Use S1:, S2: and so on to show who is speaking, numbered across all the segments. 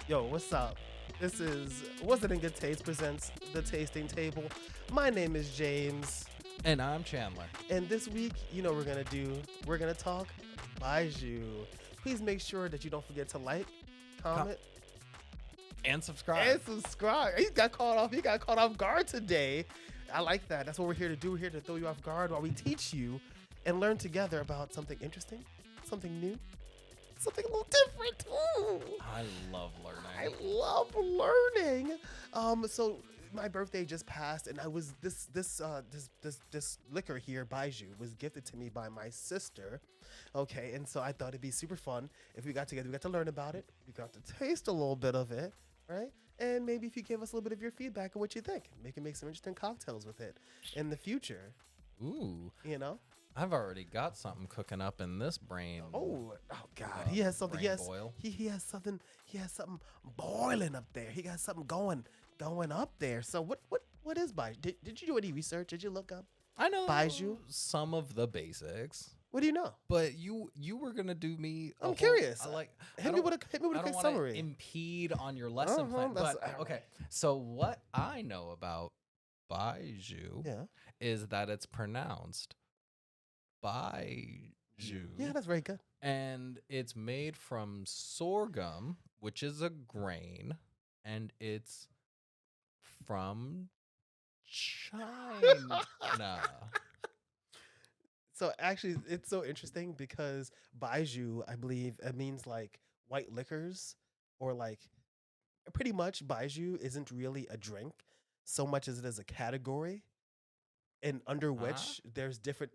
S1: Yo, what's up? This is Was It in Good Taste presents The Tasting Table. My name is James,
S2: And I'm Chandler.
S1: and this week, we're gonna do? We're gonna talk Baijiu. Please make sure that you don't forget to like, comment,
S2: And subscribe.
S1: and subscribe. He got caught off. He got caught off guard today. I like that. That's what we're here to do. We're here to throw you off guard while we teach you and learn together about something interesting, something new, something a little different. Ooh.
S2: I love
S1: I
S2: learning.
S1: love learning. So my birthday just passed, and I was this liquor here, Baijiu, was gifted to me by my sister. Okay, and so I thought it'd be super fun if we got together. We got to learn about it. We got to taste a little bit of it, right? And maybe if you give us a little bit of your feedback on what you think, make some interesting cocktails with it in the future.
S2: Ooh,
S1: You know?
S2: I've already got something cooking up in this brain.
S1: Oh God, he has something.
S2: brain boil.
S1: He has something. He has something boiling up there. He got something going up there. So what is Baijiu? Did you do any research? Did you look up?
S2: I know
S1: Baijiu?
S2: some of the basics,
S1: What do you know?
S2: but you were gonna do me.
S1: I'm curious.
S2: I like.
S1: Hit me with a
S2: I
S1: quick
S2: don't wanna
S1: summary.
S2: impede on your lesson plan.
S1: that's
S2: But
S1: all
S2: okay,
S1: right.
S2: so what I know about Baiju
S1: Yeah,
S2: is that it's pronounced Baiju.
S1: yeah, that's very good.
S2: And it's made from sorghum, which is a grain, and it's from China.
S1: So actually, it's so interesting because Baijiu, I believe, it means like white liquors, or like pretty much Baijiu isn't really a drink so much as it is a category, and under
S2: Huh?
S1: which there's different.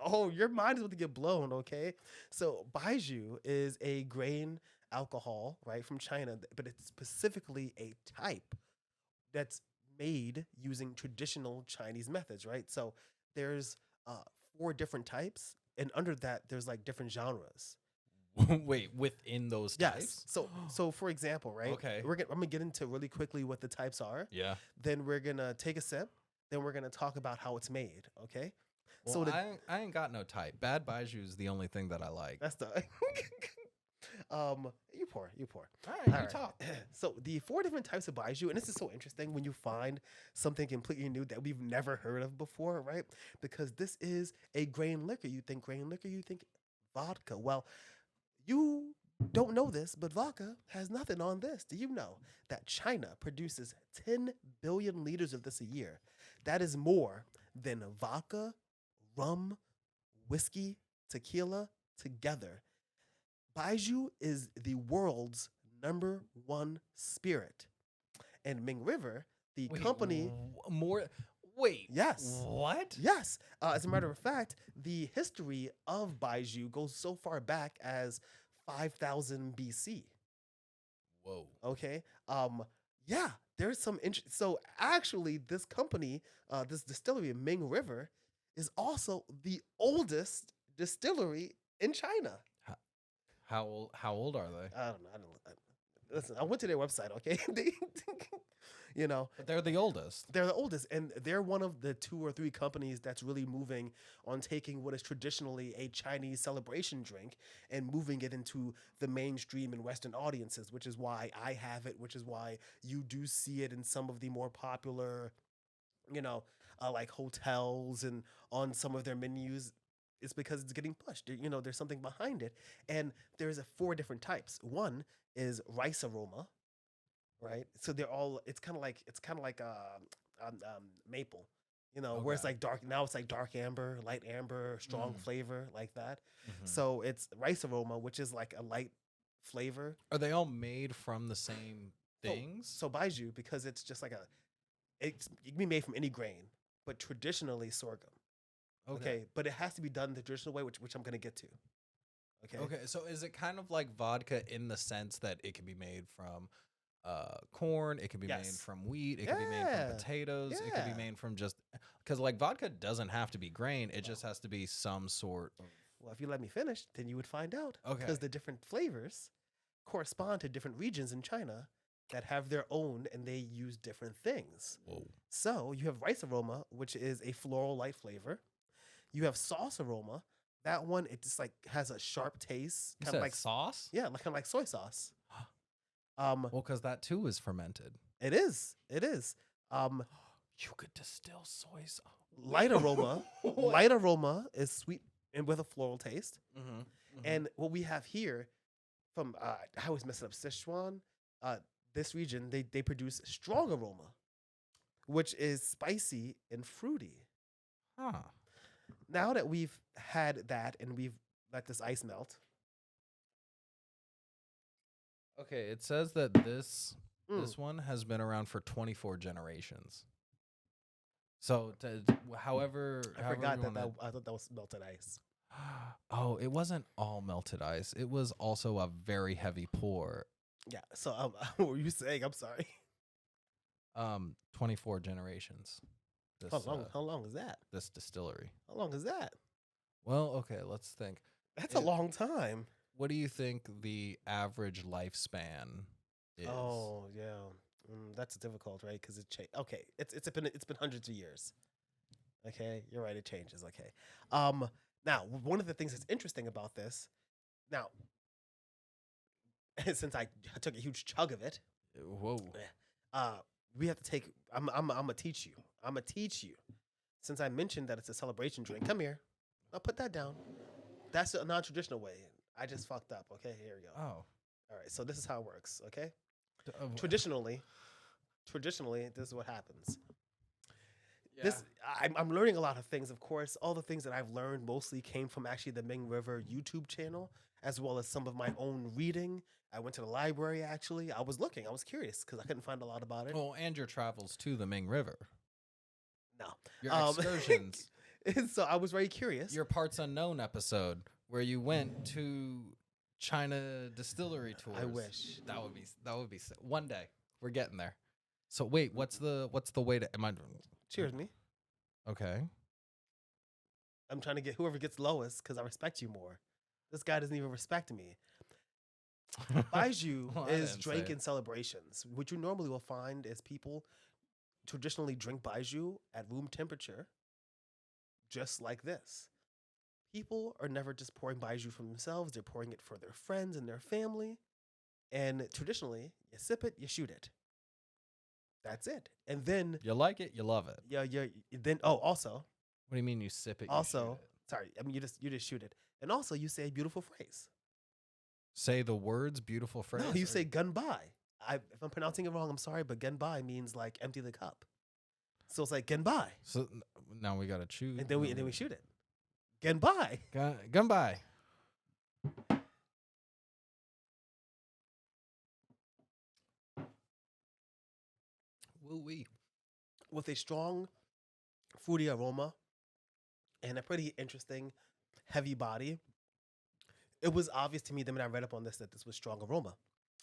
S1: Oh, your mind is about to get blown. Okay, so Baijiu is a grain alcohol, right, from China, but it's specifically a type that's made using traditional Chinese methods, right? So there's uh, four different types, and under that there's like different genres.
S2: Wait, within those
S1: Yes.
S2: types?
S1: So for example, right?
S2: Okay.
S1: I'm gonna get into really quickly what the types are.
S2: Yeah.
S1: Then we're gonna take a sip. Then we're gonna talk about how it's made. Okay.
S2: Well,
S1: So the,
S2: I ain't got no type. Bad Baiju is the only thing that I like.
S1: that's the. You pour.
S2: All right,
S1: All
S2: you
S1: right.
S2: talk.
S1: So the four different types of baijiu, and this is so interesting when you find something completely new that we've never heard of before, right? Because this is a grain liquor. You think grain liquor, you think vodka. Well, you don't know this, but vodka has nothing on this. Do you know that China produces 10 billion liters of this a year? That is more than vodka, rum, whiskey, tequila together. Baijiu is the world's number one spirit. And Ming River, the
S2: Wait,
S1: company,
S2: more. Wait.
S1: yes,
S2: What?
S1: yes. As a matter of fact, the history of Baijiu goes so far back as 5000 BC.
S2: Whoa.
S1: Okay. Yeah, there's some so actually this company, this distillery, Ming River, is also the oldest distillery in China.
S2: How old are they?
S1: I don't know. Listen, I went to their website. Okay, you know,
S2: But they're the oldest.
S1: they're the oldest, and they're one of the two or three companies that's really moving on taking what is traditionally a Chinese celebration drink and moving it into the mainstream and Western audiences, which is why I have it, which is why you do see it in some of the more popular, like hotels and on some of their menus. It's because it's getting pushed. There's something behind it, and there's four different types. One is rice aroma, right? So they're all. It's kind of like maple, where it's
S2: Okay.
S1: like dark. Now it's like dark amber, light amber, strong
S2: Mm.
S1: flavor like that.
S2: Mhm.
S1: So it's rice aroma, which is like a light flavor.
S2: Are they all made from the same things?
S1: So Baijiu, because it's just like it can be made from any grain, but traditionally sorghum. Okay, but it has to be done the traditional way, which I'm gonna get to. Okay.
S2: Okay, so is it kind of like vodka in the sense that it can be made from corn, it can be made
S1: Yes.
S2: from wheat, it can be made
S1: Yeah.
S2: from potatoes, it can be
S1: Yeah.
S2: made from just because like vodka doesn't have to be grain, it
S1: Well,
S2: just has to be some sort of.
S1: well, if you let me finish, then you would find out.
S2: Okay.
S1: Because the different flavors correspond to different regions in China that have their own, and they use different things.
S2: Whoa.
S1: So you have rice aroma, which is a floral light flavor. You have sauce aroma. That one, it just like has a sharp taste,
S2: You
S1: kind of
S2: said
S1: like
S2: sauce?
S1: yeah, like kind of like soy sauce.
S2: Well, because that too is fermented.
S1: It is. It is.
S2: You could distill soy sauce.
S1: Light aroma. Light aroma is sweet and with a floral taste. And what we have here from I always mess it up. Sichuan. This region they produce strong aroma, which is spicy and fruity.
S2: Huh.
S1: Now that we've had that and we've let this ice melt.
S2: Okay, it says that this one has been around for 24 generations. So, however,
S1: I forgot that I thought that was melted ice.
S2: Oh, it wasn't all melted ice. It was also a very heavy pour.
S1: Yeah. So, what were you saying? I'm sorry.
S2: 24 generations. This,
S1: How long is that?
S2: This distillery.
S1: How long is that?
S2: Well, okay, let's think.
S1: That's a long time.
S2: What do you think the average lifespan is?
S1: Oh yeah, that's difficult, right? Because it changed. Okay, it's been hundreds of years. Okay, you're right. It changes. Okay. Now one of the things that's interesting about this, now, since I took a huge chug of it,
S2: Whoa.
S1: we have to take. I'm gonna teach you. I'm gonna teach you. Since I mentioned that it's a celebration drink, come here. I'll put that down. That's a non-traditional way. I just fucked up. Okay, here we go.
S2: Oh.
S1: All right. So this is how it works. Okay.
S2: D-
S1: Traditionally, this is what happens.
S2: Yeah.
S1: This I'm learning a lot of things. Of course, all the things that I've learned mostly came from actually the Ming River YouTube channel, as well as some of my own reading. I went to the library. Actually, I was curious because I couldn't find a lot about it.
S2: Oh, and your travels to the Ming River.
S1: No,
S2: Your excursions.
S1: So I was very curious.
S2: Your Parts Unknown episode where you went to China distillery tours.
S1: I wish
S2: that would be one day. We're getting there. So wait, what's the way to? Am I?
S1: Cheers, me.
S2: Okay.
S1: I'm trying to get whoever gets lowest because I respect you more. This guy doesn't even respect me. Baijiu
S2: Well,
S1: is drank in celebrations. What you normally will find is people traditionally drink Baijiu at room temperature, just like this. People are never just pouring Baijiu for themselves. They're pouring it for their friends and their family. And traditionally, you sip it, you shoot it. That's it. And then
S2: You like it, you love it.
S1: yeah. Then also,
S2: What do you mean you sip it?
S1: also,
S2: you shoot it?
S1: sorry, I mean you just shoot it. And also, you say a beautiful phrase.
S2: Say the words beautiful phrase.
S1: No, you
S2: or-
S1: say gunbai. If I'm pronouncing it wrong, I'm sorry, but gunbai means like empty the cup. So it's like gunbai,
S2: So now we gotta choose.
S1: and then we shoot it. Gunbai.
S2: Gun by. Woo wee.
S1: With a strong fruity aroma and a pretty interesting heavy body. It was obvious to me then when I read up on this that this was strong aroma.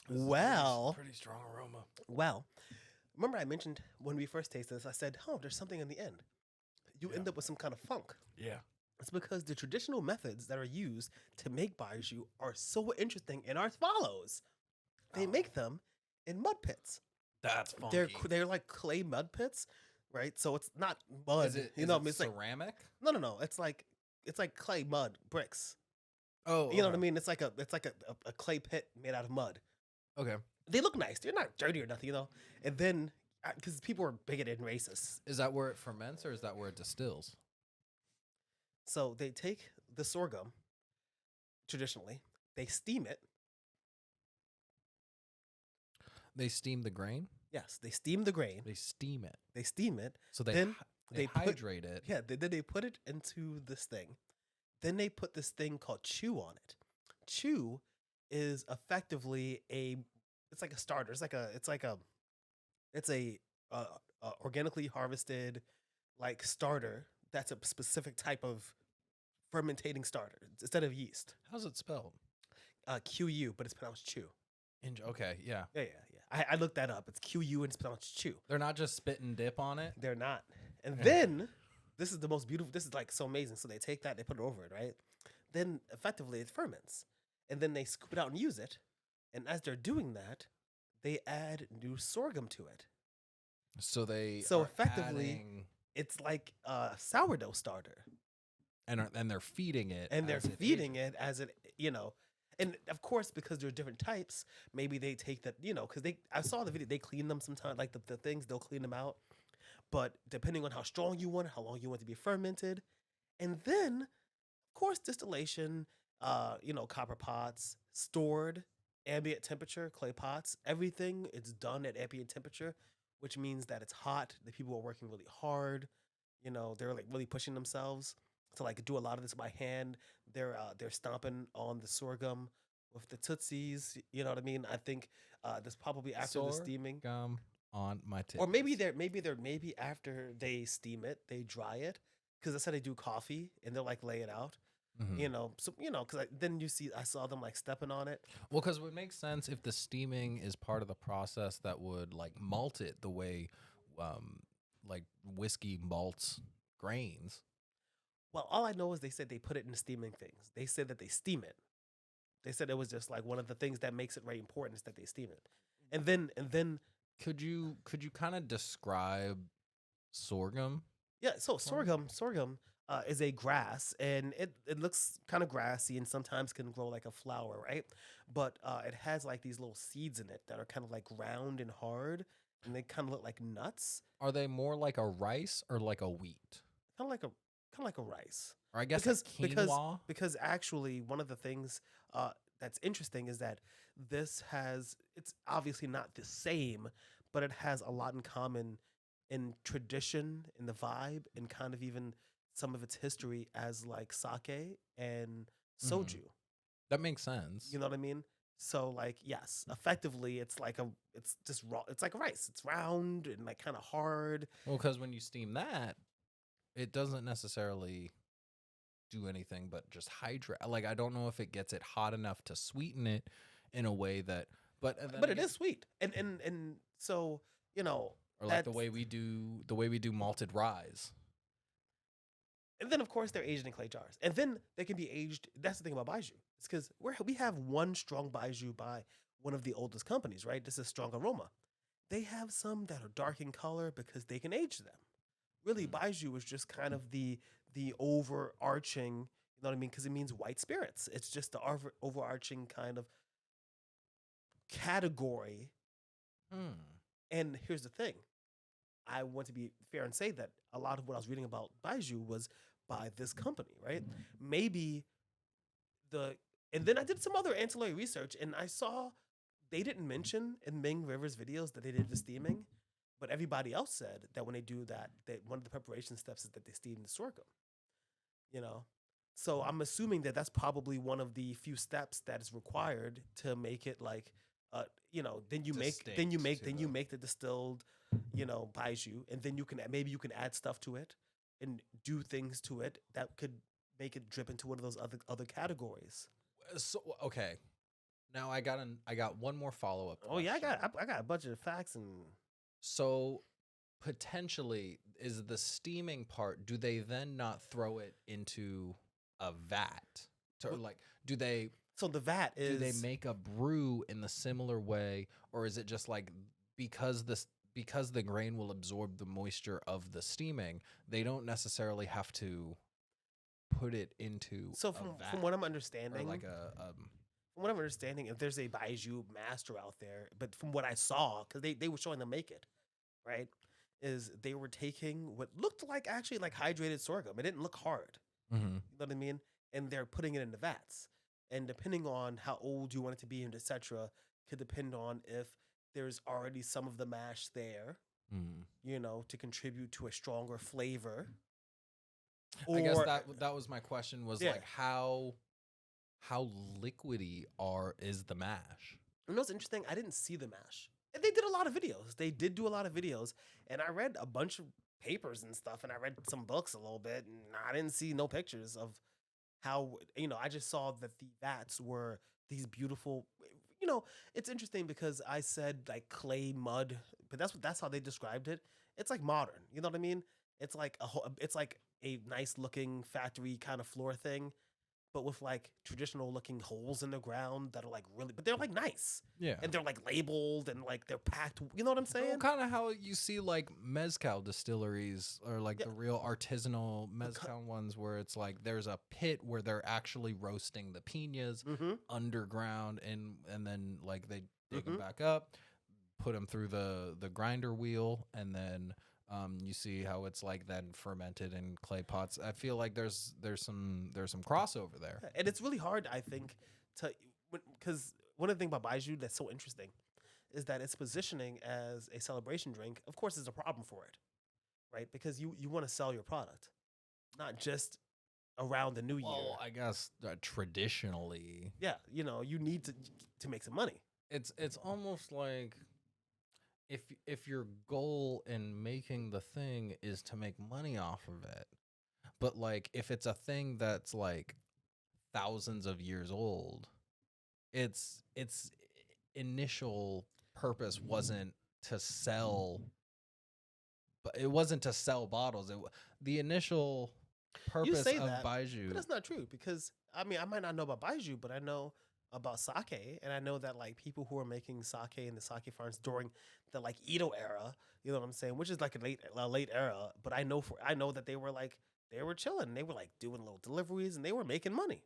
S2: Pretty strong aroma.
S1: Remember I mentioned when we first tasted this, I said, oh, there's something in the end. You end up with some kind of funk.
S2: Yeah.
S1: It's because the traditional methods that are used to make baijiu are so interesting and are as follows. They make them in mud pits.
S2: That's funky.
S1: They're like clay mud pits, right? So it's not mud.
S2: Is it,
S1: it's like
S2: ceramic?
S1: no. It's like clay mud bricks.
S2: Oh,
S1: You know what I mean? It's like a clay pit made out of mud.
S2: Okay.
S1: They look nice. They're not dirty or nothing, And then because people are bigoted and racist,
S2: Is that where it ferments or is that where it distills?
S1: so they take the sorghum. Traditionally, they steam it.
S2: They steam the grain?
S1: Yes, they steam the grain.
S2: They steam it.
S1: They steam it.
S2: So
S1: Then
S2: they
S1: they put-
S2: hydrate it.
S1: Yeah, then they put it into this thing. Then they put this thing called chew on it. Chew is effectively it's like a starter. It's a organically harvested like starter. That's a specific type of fermentating starter instead of yeast.
S2: How's it spelled?
S1: QU, but it's pronounced chew.
S2: Okay, yeah.
S1: Yeah. I looked that up. It's QU and it's pronounced chew.
S2: They're not just spit and dip on it.
S1: They're not. And then this is the most beautiful. This is like so amazing. So they take that, they put it over it, right? Then effectively it ferments, and then they scoop it out and use it. And as they're doing that, they add new sorghum to it.
S2: So they
S1: So
S2: are
S1: effectively,
S2: adding-
S1: It's like a sourdough starter,
S2: and they're feeding it
S1: and they're
S2: as it
S1: feeding
S2: ages.
S1: it as it. And of course, because there are different types, maybe they take that, because I saw the video, they clean them sometimes, like the things, they'll clean them out. But depending on how strong you want it, how long you want it to be fermented. And then, of course, distillation, copper pots, stored, ambient temperature, clay pots, everything is done at ambient temperature, which means that it's hot. The people are working really hard. They're like really pushing themselves to like do a lot of this by hand. They're stomping on the sorghum with the tootsies. You know what I mean? I think this probably after the steaming,
S2: Sorghum on my tip.
S1: or maybe after they steam it, they dry it, because that's how they do coffee, and they'll like lay it out. So because then I saw them like stepping on it.
S2: Well, because it would make sense if the steaming is part of the process that would like malt it the way, like whiskey malts grains.
S1: Well, all I know is they said they put it in the steaming things. They said that they steam it. They said it was just like one of the things that makes it very important is that they steam it. And then
S2: Could you kind of describe sorghum?
S1: yeah, so sorghum is a grass, and it looks kind of grassy and sometimes can grow like a flower, right? But it has like these little seeds in it that are kind of like round and hard, and they kind of look like nuts.
S2: Are they more like a rice or like a wheat?
S1: Kind of like a rice.
S2: Or I guess
S1: because
S2: a quinoa?
S1: because actually one of the things that's interesting is that it's obviously not the same, but it has a lot in common in tradition, in the vibe, and kind of even some of its history as like sake and soju.
S2: That makes sense.
S1: You know what I mean? So like yes, effectively it's just raw. It's like rice. It's round and like kind of hard.
S2: Well, because when you steam that, it doesn't necessarily do anything but just hydrate. Like I don't know if it gets it hot enough to sweeten it in a way that, but
S1: It is sweet, and so
S2: or like the way we do malted rye.
S1: and then of course they're aged in clay jars, and then they can be aged. That's the thing about baijiu. It's because we have one strong baijiu by one of the oldest companies, right? This is strong aroma. They have some that are dark in color because they can age them. Really, baijiu is just kind of the overarching, you know what I mean? Because it means white spirits. It's just the overarching kind of category. And here's the thing. I want to be fair and say that a lot of what I was reading about baijiu was by this company, right? Maybe and then I did some other ancillary research, and I saw they didn't mention in Ming River's videos that they did the steaming, but everybody else said that when they do that one of the preparation steps is that they steam the sorghum. So I'm assuming that that's probably one of the few steps that is required to make it like, then you make the distilled, baijiu, and then maybe you can add stuff to it and do things to it that could make it drip into one of those other categories.
S2: So okay, now I got one more follow up.
S1: Oh yeah, I got a bunch of facts and.
S2: So potentially is the steaming part, do they then not throw it into a vat? Or like do they
S1: So the vat is.
S2: Do they make a brew in the similar way, or is it just like because the grain will absorb the moisture of the steaming, they don't necessarily have to put it into
S1: So from what I'm understanding,
S2: or like
S1: from what I'm understanding, if there's a baijiu master out there, but from what I saw, because they were showing them make it, right, is they were taking what looked like actually like hydrated sorghum. It didn't look hard. You know what I mean? And they're putting it in the vats. And depending on how old you want it to be and etc., could depend on if there's already some of the mash there, to contribute to a stronger flavor.
S2: I guess that was my question was like how liquidy is the mash?
S1: You know what's interesting? I didn't see the mash. And they did a lot of videos. They did do a lot of videos, and I read a bunch of papers and stuff, and I read some books a little bit, and I didn't see no pictures of how, I just saw that the vats were these beautiful, it's interesting because I said like clay mud, but that's how they described it. It's like modern, you know what I mean? It's like it's like a nice looking factory kind of floor thing, but with like traditional looking holes in the ground that are like really, but they're like nice
S2: Yeah.
S1: and they're like labeled and like they're packed. You know what I'm
S2: Well,
S1: saying?
S2: kind of how you see like mezcal distilleries or like
S1: Yeah.
S2: the real artisanal mezcal ones where it's like there's a pit where they're actually roasting the piñas
S1: Mm-hmm.
S2: underground and then like they dig them
S1: Mm-hmm.
S2: back up, put them through the grinder wheel, and then you see how it's like then fermented in clay pots. I feel like there's some crossover there.
S1: And it's really hard, I think, to because one of the things about Baijiu that's so interesting is that its positioning as a celebration drink, of course, is a problem for it, right? Because you want to sell your product, not just around the new year.
S2: Well, I guess traditionally,
S1: Yeah, you need to make some money.
S2: it's almost like if your goal in making the thing is to make money off of it, but like if it's a thing that's like thousands of years old, its initial purpose wasn't to sell, but it wasn't to sell bottles. The initial
S1: You
S2: purpose
S1: say
S2: of
S1: that, but
S2: Baijiu.
S1: that's not true because I mean I might not know about Baijiu, but I know about sake, and I know that like people who are making sake in the sake farms during the like Edo era, you know what I'm saying, which is like a late era. But I know that they were chilling, they were like doing little deliveries, and they were making money.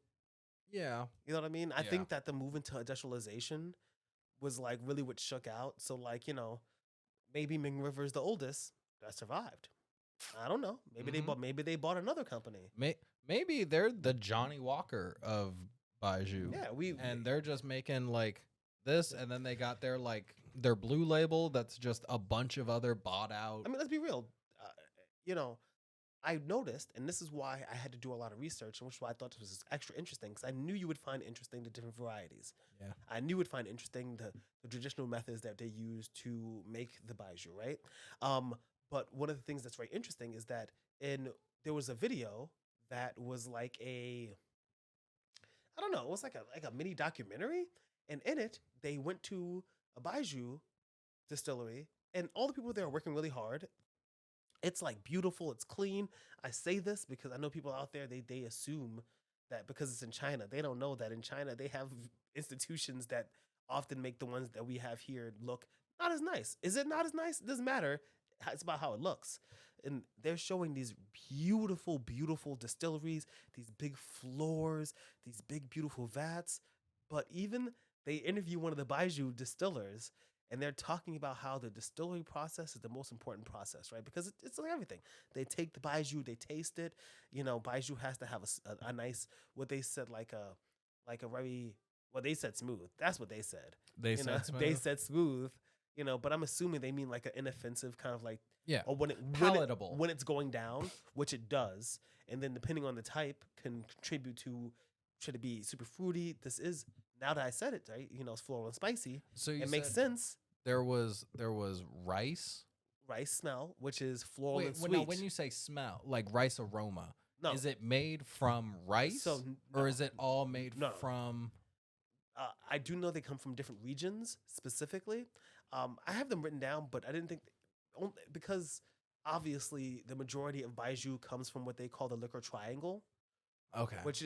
S2: Yeah,
S1: You know what I mean? I
S2: yeah.
S1: think that the move into industrialization was like really what shook out. So like maybe Ming River's the oldest that survived. I don't know. Maybe they bought another company.
S2: Maybe they're the Johnny Walker of Baijiu.
S1: Yeah,
S2: and they're just making like this, and then they got their blue label that's just a bunch of other bought out.
S1: I mean, let's be real. You know, I noticed, and this is why I had to do a lot of research, and which is why I thought this was extra interesting, because I knew you would find interesting the different varieties.
S2: Yeah.
S1: I knew you would find interesting the traditional methods that they use to make the baijiu, right? But one of the things that's very interesting is that there was a video that was like I don't know, it was like a mini documentary, and in it they went to a baijiu distillery, and all the people there are working really hard. It's like beautiful, it's clean. I say this because I know people out there they assume that because it's in China, they don't know that in China they have institutions that often make the ones that we have here look not as nice. Is it not as nice? It doesn't matter. It's about how it looks. And they're showing these beautiful, beautiful distilleries, these big floors, these big, beautiful vats. But even they interview one of the Baijiu distillers, and they're talking about how the distillery process is the most important process, right? Because it's like everything. They take the baijiu, they taste it. Baijiu has to have a nice, what they said, like a very, well, they said smooth. That's what they said.
S2: They said smooth.
S1: They said smooth. But I'm assuming they mean like an inoffensive kind of like,
S2: Yeah,
S1: or
S2: palatable.
S1: when it's going down, which it does, and then depending on the type can contribute to, should it be super fruity? This is, now that I said it, right? It's floral and spicy.
S2: So
S1: it makes sense.
S2: There was rice.
S1: Rice smell, which is floral and sweet.
S2: Now, when you say smell, like rice aroma,
S1: No.
S2: is it made from rice, or is it all made from?
S1: I do know they come from different regions specifically. I have them written down, but I didn't think because obviously the majority of baijiu comes from what they call the liquor triangle.
S2: Okay.
S1: Which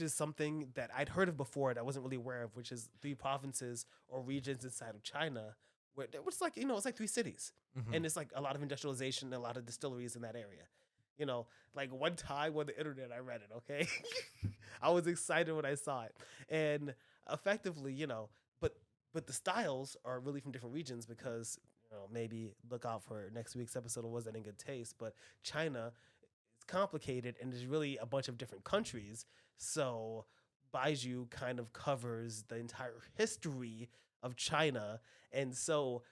S1: is something that I'd heard of before that I wasn't really aware of, which is 3 provinces or regions inside of China, where it's like it's like 3 cities, and it's like a lot of industrialization and a lot of distilleries in that area. Like one time on the internet I read it. Okay, I was excited when I saw it, and effectively, but the styles are really from different regions because maybe look out for next week's episode of Was That in Good Taste, but China. Complicated, and there's really a bunch of different countries, so baijiu kind of covers the entire history of China, and so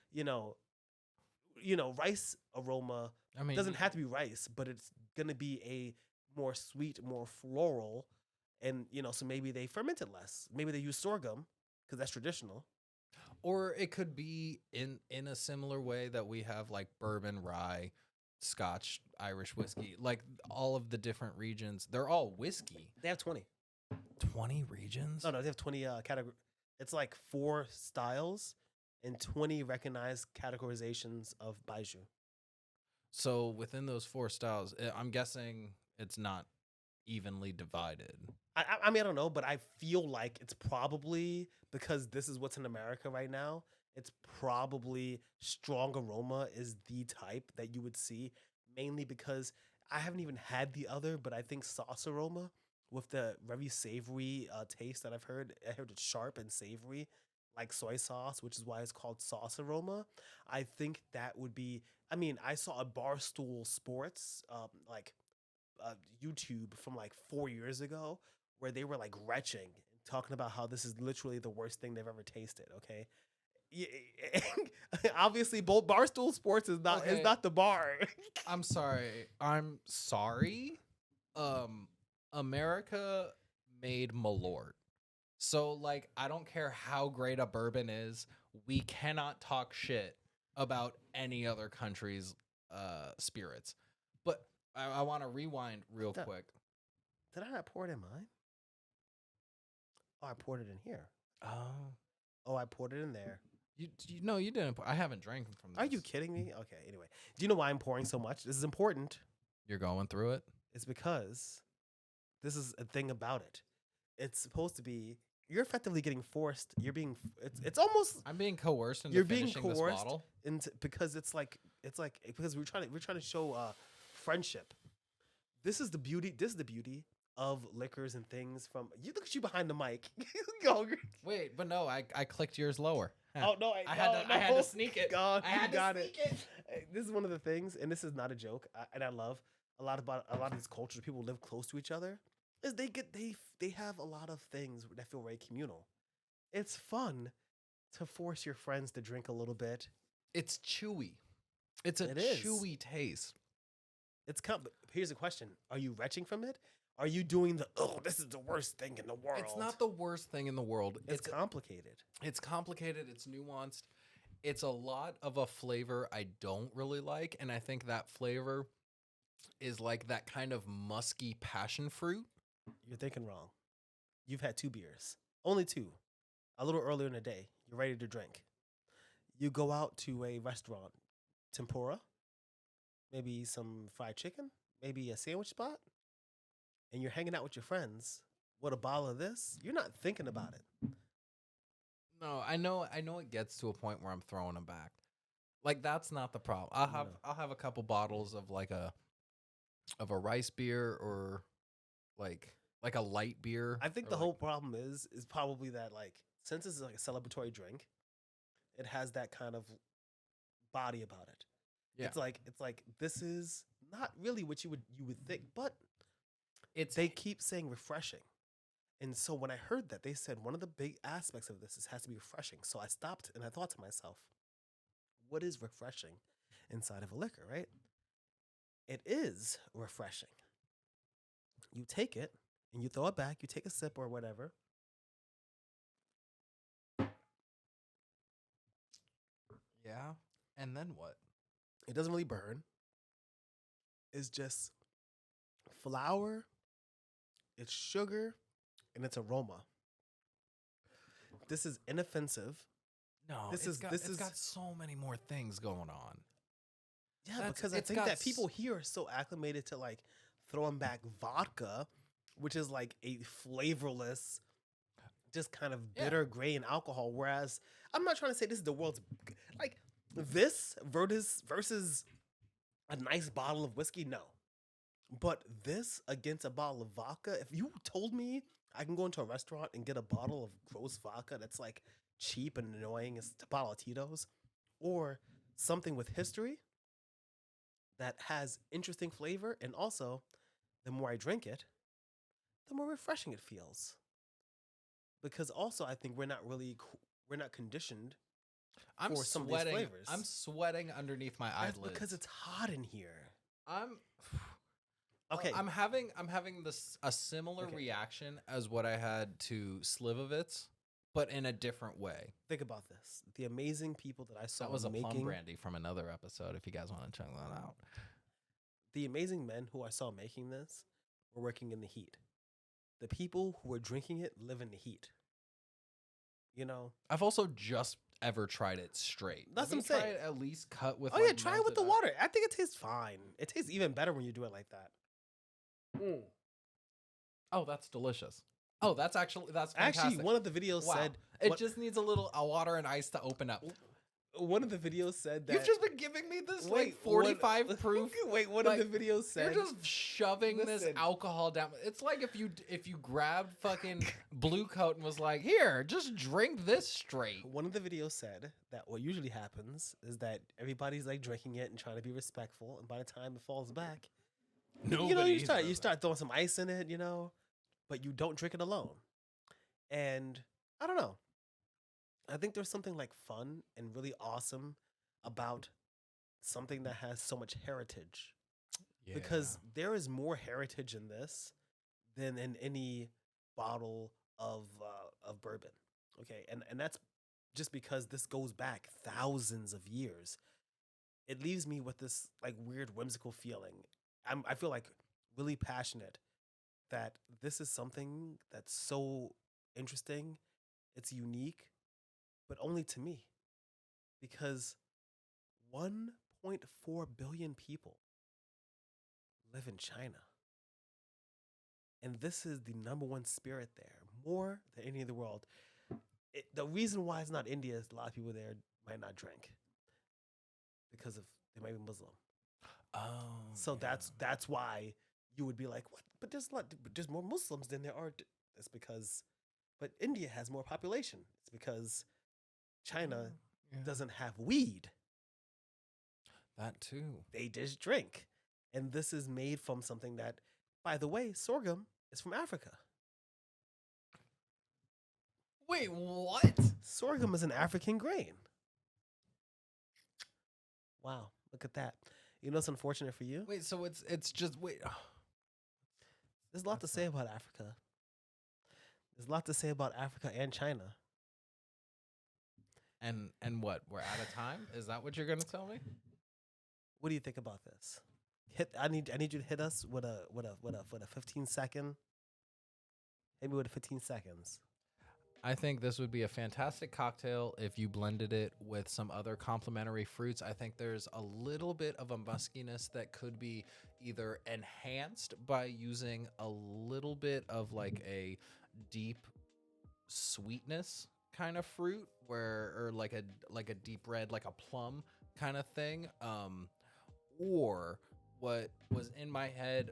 S1: rice aroma,
S2: I mean,
S1: doesn't have to be rice, but it's gonna be a more sweet, more floral, and so maybe they ferment it less, maybe they use sorghum because that's traditional,
S2: or it could be in a similar way that we have like bourbon, rye, Scotch, Irish whiskey, like all of the different regions, they're all whiskey.
S1: They have 20
S2: regions.
S1: No, they have 20 category. It's like 4 styles and 20 recognized categorizations of baijiu.
S2: So within those 4 styles, I'm guessing it's not evenly divided.
S1: I mean, I don't know, but I feel like it's probably because this is what's in America right now. It's probably strong aroma is the type that you would see, mainly because I haven't even had the other, but I think sauce aroma with the very savory taste that I heard it's sharp and savory, like soy sauce, which is why it's called sauce aroma. I think that would be. I mean, I saw a Barstool Sports uh, YouTube from like 4 years ago where they were like retching and talking about how this is literally the worst thing they've ever tasted. Okay, yeah, obviously, both Barstool Sports is
S2: Okay.
S1: not the bar.
S2: I'm sorry. I'm sorry. Um, America made Malort. So like I don't care how great a bourbon is, we cannot talk shit about any other country's spirits. But I want to rewind real
S1: Did
S2: quick.
S1: I not pour it in mine? Oh, I poured it in here.
S2: Oh,
S1: Oh, I poured it in there.
S2: you no, you didn't. I haven't drank from this.
S1: Are you kidding me? Okay, anyway. Do you know why I'm pouring so much? This is important.
S2: You're going through it.
S1: It's because this is a thing about it. It's supposed to be you're effectively getting forced. You're being it's almost
S2: I'm being coerced into
S1: you're being
S2: finishing this
S1: coerced
S2: bottle.
S1: into because it's like because we're trying to show friendship. This is the beauty. This is the beauty of liquors and things. From you look at you behind the mic. Go.
S2: Wait, but no, I clicked yours lower.
S1: Oh no!
S2: I had to sneak it.
S1: God,
S2: I had
S1: you got
S2: to sneak
S1: it.
S2: it.
S1: This is one of the things, and this is not a joke. And I love a lot of these cultures. People live close to each other. Is they have a lot of things that feel very communal. It's fun to force your friends to drink a little bit.
S2: It's chewy. It's a
S1: It is.
S2: chewy taste.
S1: Here's a question: are you retching from it? Are you doing the this is the worst thing in the world?
S2: It's not the worst thing in the world.
S1: It's complicated.
S2: It's complicated. It's nuanced. It's a lot of a flavor I don't really like, and I think that flavor is like that kind of musky passion fruit.
S1: You're thinking wrong. You've had 2 beers, only 2, a little earlier in the day. You're ready to drink. You go out to a restaurant, tempura, maybe some fried chicken, maybe a sandwich spot, and you're hanging out with your friends with a bottle of this. You're not thinking about it.
S2: No, I know it gets to a point where I'm throwing them back. Like that's not the problem. I'll have a couple bottles of like a rice beer or like a light beer.
S1: I think
S2: or
S1: the
S2: like-
S1: whole problem is probably that like since it's like a celebratory drink, it has that kind of body about it.
S2: Yeah.
S1: It's like this is not really what you would think, but
S2: it's
S1: they keep saying refreshing. And so when I heard that, they said one of the big aspects of this is has to be refreshing. So I stopped and I thought to myself, what is refreshing inside of a liquor, right? It is refreshing. You take it and you throw it back, you take a sip or whatever.
S2: yeah. And then what?
S1: It doesn't really burn. It's just flour, it's sugar, and it's aroma. This is inoffensive.
S2: No,
S1: This
S2: it's
S1: is
S2: got so many more things going on.
S1: Yeah, because I
S2: it's
S1: think
S2: got
S1: that people here are so acclimated to like throwing back vodka, which is like a flavorless, just kind of
S2: Yeah.
S1: bitter grain alcohol. Whereas I'm not trying to say this is the world's like this versus a nice bottle of whiskey. No, but this against a bottle of vodka. If you told me I can go into a restaurant and get a bottle of gross vodka that's like cheap and annoying as a bottle of Tito's, or something with history that has interesting flavor, and also the more I drink it, the more refreshing it feels. Because also I think we're not conditioned
S2: I'm
S1: for some of these
S2: sweating.
S1: flavors.
S2: I'm sweating underneath my
S1: That's
S2: eyelids.
S1: because it's hot in here.
S2: I'm
S1: Okay.
S2: I'm having this a similar
S1: Okay.
S2: reaction as what I had to Slivovitz, but in a different way.
S1: Think about this. The amazing people that I saw
S2: That was a plum
S1: making
S2: brandy from another episode. If you guys want to check that out.
S1: the amazing men who I saw making this were working in the heat. The people who are drinking it live in the heat. You know?
S2: I've also just ever tried it straight.
S1: That's
S2: Let
S1: what
S2: me
S1: I'm
S2: try
S1: saying.
S2: it at least cut with.
S1: Oh
S2: like,
S1: yeah, try it with the
S2: melted
S1: water. I think it tastes fine. It tastes even better when you do it like that.
S2: Oh, that's delicious. Oh, that's fantastic.
S1: Actually, one of the videos
S2: Wow.
S1: said
S2: It just needs a little water and ice to open up.
S1: one of the videos said that
S2: You've just been giving me this
S1: Wait,
S2: 45 proof.
S1: Wait, one
S2: like,
S1: of the videos said
S2: You're just shoving this
S1: Listen.
S2: alcohol down. It's like if you grabbed fucking Blue Coat and was like, "Here, just drink this straight."
S1: one of the videos said that what usually happens is that everybody's like drinking it and trying to be respectful, and by the time it falls back, you start throwing some ice in it, but you don't drink it alone. And I don't know. I think there's something like fun and really awesome about something that has so much heritage. Because there is more heritage in this than in any bottle of bourbon. Okay, and that's just because this goes back thousands of years. It leaves me with this like weird whimsical feeling. I feel like really passionate that this is something that's so interesting. It's unique, but only to me, because 1.4 billion people live in China. And this is the number one spirit there, more than any in the world. The reason why it's not India is a lot of people there might not drink because of they might be Muslim.
S2: Oh,
S1: So that's why you would be like, what? But there's more Muslims than there are. That's because, but India has more population. It's because China doesn't have weed.
S2: That too.
S1: They just drink. And this is made from something that, by the way, sorghum is from Africa.
S2: Wait, what?
S1: Sorghum is an African grain. Wow, look at that. You know what's unfortunate for you?
S2: Wait, so it's just wait.
S1: There's a lot to say about Africa. There's a lot to say about Africa and China.
S2: And what? We're out of time? Is that what you're gonna tell me?
S1: What do you think about this? I need you to hit us with a 15 second. Hit me with 15 seconds.
S2: I think this would be a fantastic cocktail if you blended it with some other complementary fruits. I think there's a little bit of a muskiness that could be either enhanced by using a little bit of like a deep sweetness kind of fruit or like a deep red, like a plum kind of thing. Or what was in my head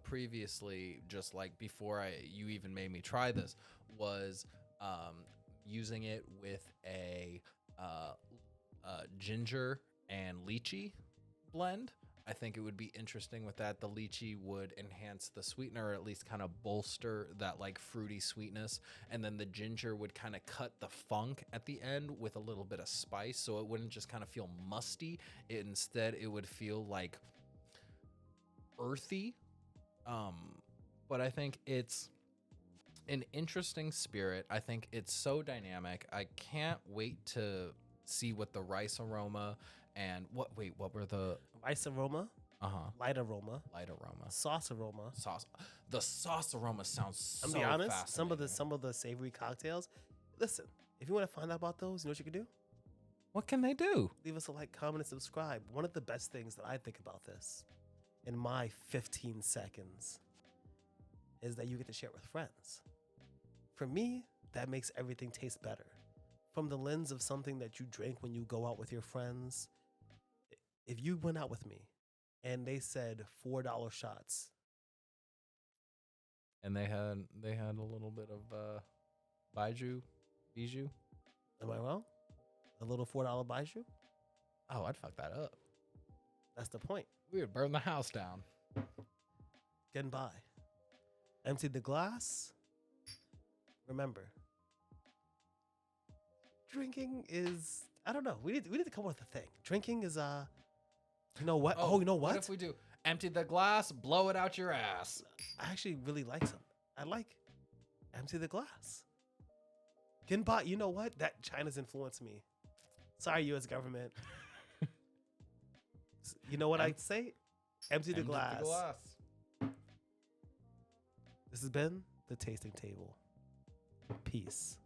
S2: previously, just like before you even made me try this, was using it with a ginger and lychee blend. I think it would be interesting with that. The lychee would enhance the sweetener, or at least kind of bolster that like fruity sweetness. And then the ginger would kind of cut the funk at the end with a little bit of spice. So it wouldn't just kind of feel musty. Instead, it would feel like earthy. But I think it's an interesting spirit. I think it's so dynamic. I can't wait to see what the rice aroma and what were the
S1: Rice aroma, light aroma, sauce aroma.
S2: The sauce aroma sounds so
S1: I'm be honest,
S2: fascinating.
S1: some of the savory cocktails. Listen, if you want to find out about those, you know what you can do?
S2: What can they do?
S1: Leave us a like, comment, and subscribe. One of the best things that I think about this in my 15 seconds is that you get to share it with friends. For me, that makes everything taste better. From the lens of something that you drink when you go out with your friends. If you went out with me and they said $4 shots,
S2: And they had a little bit of Baijiu.
S1: am I wrong? A little $4 Baijiu?
S2: Oh, I'd fuck that up.
S1: That's the point.
S2: We would burn the house down.
S1: Getting by. Empty the glass. Remember, drinking is, I don't know. We need to come up with a thing. Drinking is you know what? Oh, you know what?
S2: What if we do empty the glass, blow it out your ass?
S1: I actually really like some. I like empty the glass. Getting by. You know what? That China's influenced me. Sorry, U.S. government. You know what I'd say? Empty the glass. This has been The Tasting Table. Peace.